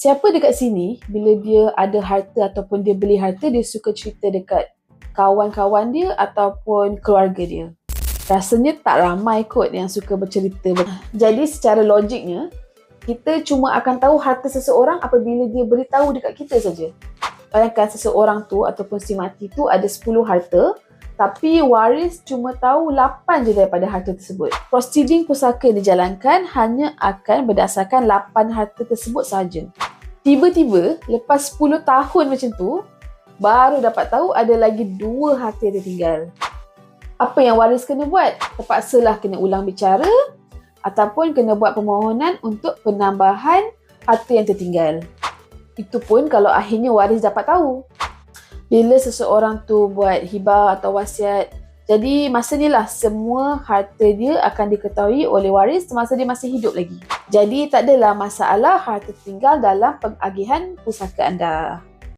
Siapa dekat sini, bila dia ada harta ataupun dia beli harta, dia suka cerita dekat kawan-kawan dia ataupun keluarga dia? Rasanya tak ramai kot yang suka bercerita. Jadi secara logiknya, kita cuma akan tahu harta seseorang apabila dia beritahu dekat kita saja. Bayangkan seseorang tu ataupun si mati tu ada 10 harta, tapi waris cuma tahu 8 je daripada harta tersebut. Proceeding pusaka yang dijalankan hanya akan berdasarkan 8 harta tersebut sahaja. Tiba-tiba, lepas 10 tahun macam tu, baru dapat tahu ada lagi 2 harta yang tertinggal. Apa yang waris kena buat? Terpaksalah kena ulang bicara ataupun kena buat permohonan untuk penambahan harta yang tertinggal. Itu pun kalau akhirnya waris dapat tahu. Bila seseorang tu buat hibah atau wasiat, jadi masa ni lah semua harta dia akan diketahui oleh waris semasa dia masih hidup lagi. Jadi tak adalah masalah harta tertinggal dalam pengagihan pusaka anda.